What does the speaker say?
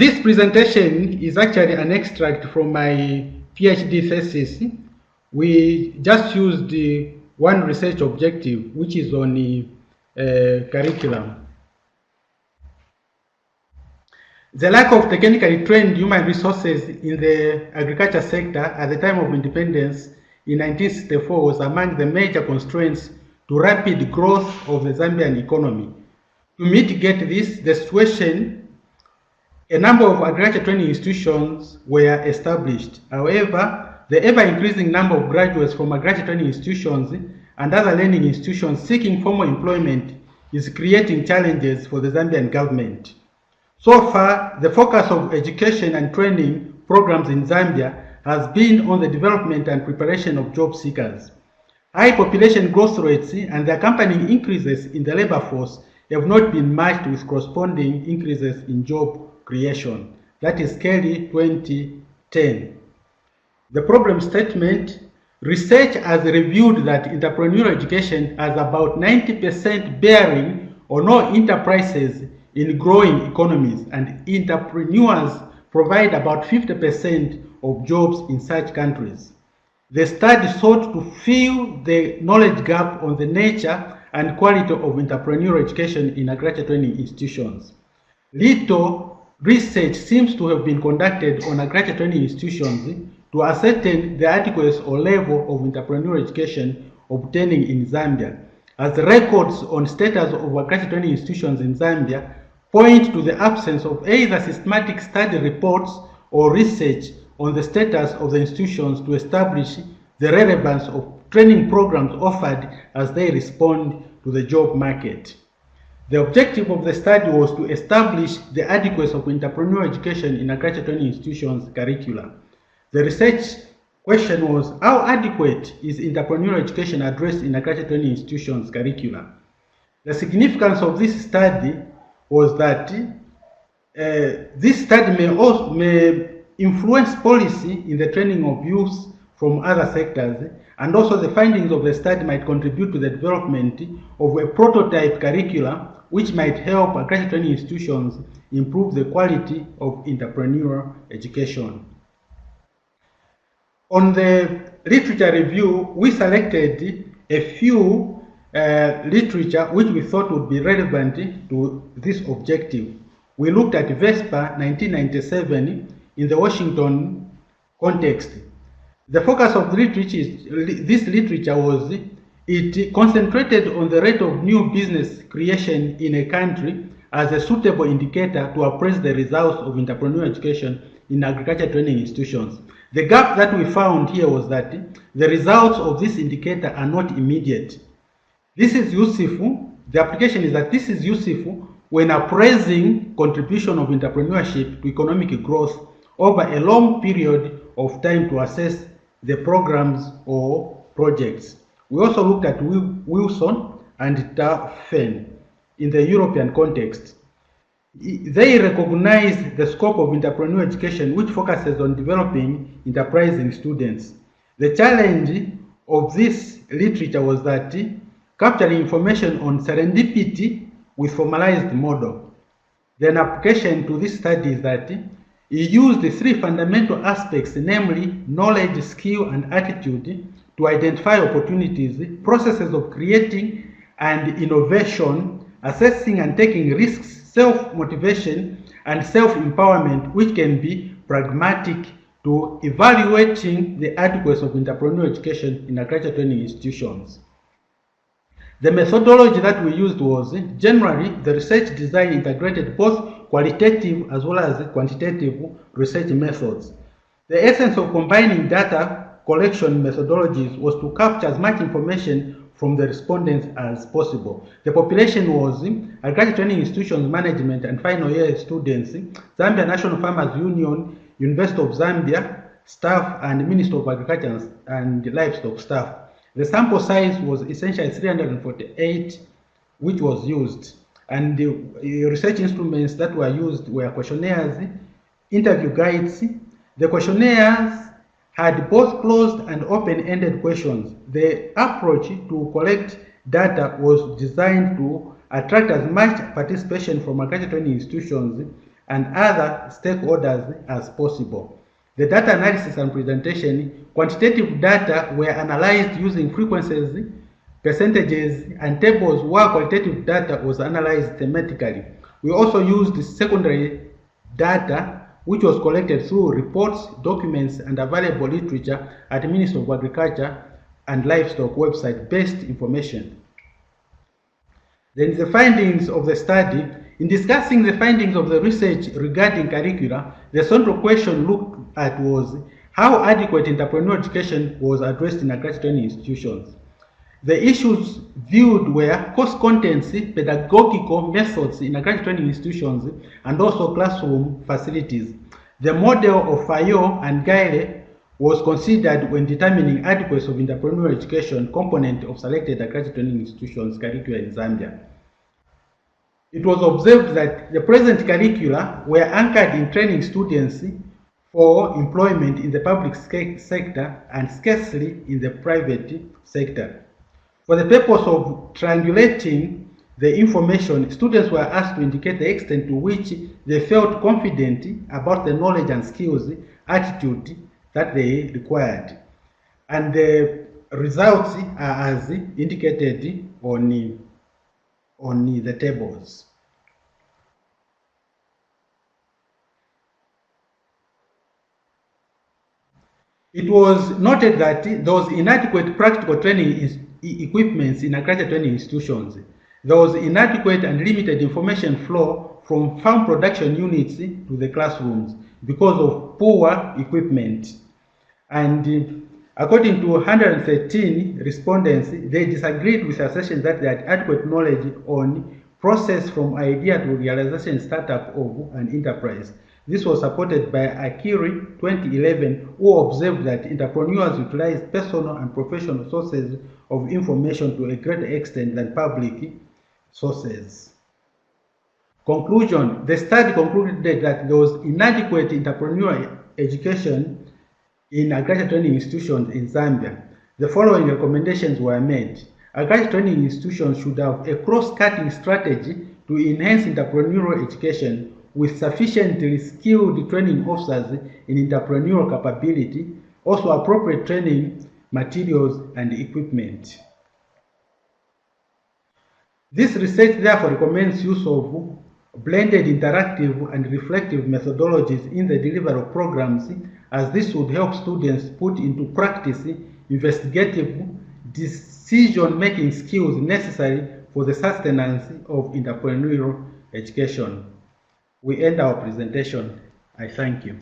This presentation is actually an extract from my PhD thesis. We just used one research objective, which is on curriculum. The lack of technically trained human resources in the agriculture sector at the time of independence in 1964 was among the major constraints to rapid growth of the Zambian economy. To mitigate this, the situation, a number of agriculture training institutions were established. However, the ever-increasing number of graduates from agriculture training institutions and other learning institutions seeking formal employment is creating challenges for the Zambian government. So far, the focus of education and training programs in Zambia has been on the development and preparation of job seekers. High population growth rates and the accompanying increases in the labor force have not been matched with corresponding increases in job creation. That is Kelly 2010. The problem statement: research has revealed that entrepreneurial education has about 90% bearing on all enterprises in growing economies, and entrepreneurs provide about 50% of jobs in such countries. The study sought to fill the knowledge gap on the nature and quality of entrepreneurial education in agriculture training institutions. Little research seems to have been conducted on agriculture training institutions to ascertain the adequacy or level of entrepreneurial education obtaining in Zambia, as the records on status of agriculture training institutions in Zambia point to the absence of either systematic study reports or research on the status of the institutions to establish the relevance of training programs offered as they respond to the job market. The objective of the study was to establish the adequacy of entrepreneurial education in agriculture training institutions curricula. The research question was, how adequate is entrepreneurial education addressed in agriculture training institutions curricula? The significance of this study was that this study may influence policy in the training of youth from other sectors, and also the findings of the study might contribute to the development of a prototype curriculum which might help agriculture training institutions improve the quality of entrepreneurial education. On the literature review, we selected a few literature which we thought would be relevant to this objective. We looked at Vespa 1997 in the Washington context. The focus of this literature was it concentrated on the rate of new business creation in a country as a suitable indicator to appraise the results of entrepreneurial education in agriculture training institutions. The gap that we found here was that the results of this indicator are not immediate. This is useful. The application is that this is useful when appraising contribution of entrepreneurship to economic growth over a long period of time to assess the programs or projects. We also looked at Wilson and Taffen in the European context. They recognize the scope of entrepreneurial education, which focuses on developing enterprising students. The challenge of this literature was that capturing information on serendipity with formalized model. Then application to this study is that he used the three fundamental aspects, namely knowledge, skill, and attitude, to identify opportunities, processes of creating and innovation, assessing and taking risks, self-motivation, and self-empowerment, which can be pragmatic, to evaluating the adequacy of entrepreneurial education in agriculture training institutions. The methodology that we used was, generally, the research design integrated both qualitative as well as quantitative research methods. The essence of combining data collection methodologies was to capture as much information from the respondents as possible. The population was agriculture training institutions management and final year students, Zambia National Farmers Union, University of Zambia staff, and Ministry of Agriculture and Livestock staff. The sample size was essentially 348, which was used, and the research instruments that were used were questionnaires, interview guides. The questionnaires had both closed and open-ended questions. The approach to collect data was designed to attract as much participation from agriculture training institutions and other stakeholders as possible. The data analysis and presentation, quantitative data were analyzed using frequencies, percentages, and tables, while qualitative data was analyzed thematically. We also used secondary data, which was collected through reports, documents, and available literature at the Ministry of Agriculture and Livestock website-based information. Then the findings of the study. In discussing the findings of the research regarding curricula, the central question looked at was how adequate entrepreneurial education was addressed in agricultural training institutions. The issues viewed were course contents, pedagogical methods in agricultural training institutions, and also classroom facilities. The model of Fayo and Gaile was considered when determining adequacy of entrepreneurial education component of selected agricultural training institutions curricula in Zambia. It was observed that the present curricula were anchored in training students for employment in the public sector and scarcely in the private sector. For the purpose of triangulating the information, students were asked to indicate the extent to which they felt confident about the knowledge and skills, attitude that they required. And the results are as indicated on the tables. It was noted that there was inadequate practical training equipments in agricultural training institutions. There was inadequate and limited information flow from farm production units to the classrooms because of poor equipment. And according to 113 respondents, they disagreed with assertions that they had adequate knowledge on process from idea to realization startup of an enterprise. This was supported by Phiri 2011, who observed that entrepreneurs utilize personal and professional sources of information to a greater extent than public sources. Conclusion: the study concluded that there was inadequate entrepreneurial education in agricultural training institutions in Zambia. The following recommendations were made. Agricultural training institutions should have a cross-cutting strategy to enhance entrepreneurial education with sufficiently skilled training officers in entrepreneurial capability, also appropriate training materials and equipment. This research therefore recommends use of blended interactive and reflective methodologies in the delivery of programs, as this would help students put into practice investigative decision-making skills necessary for the sustenance of entrepreneurial education. We end our presentation. I thank you.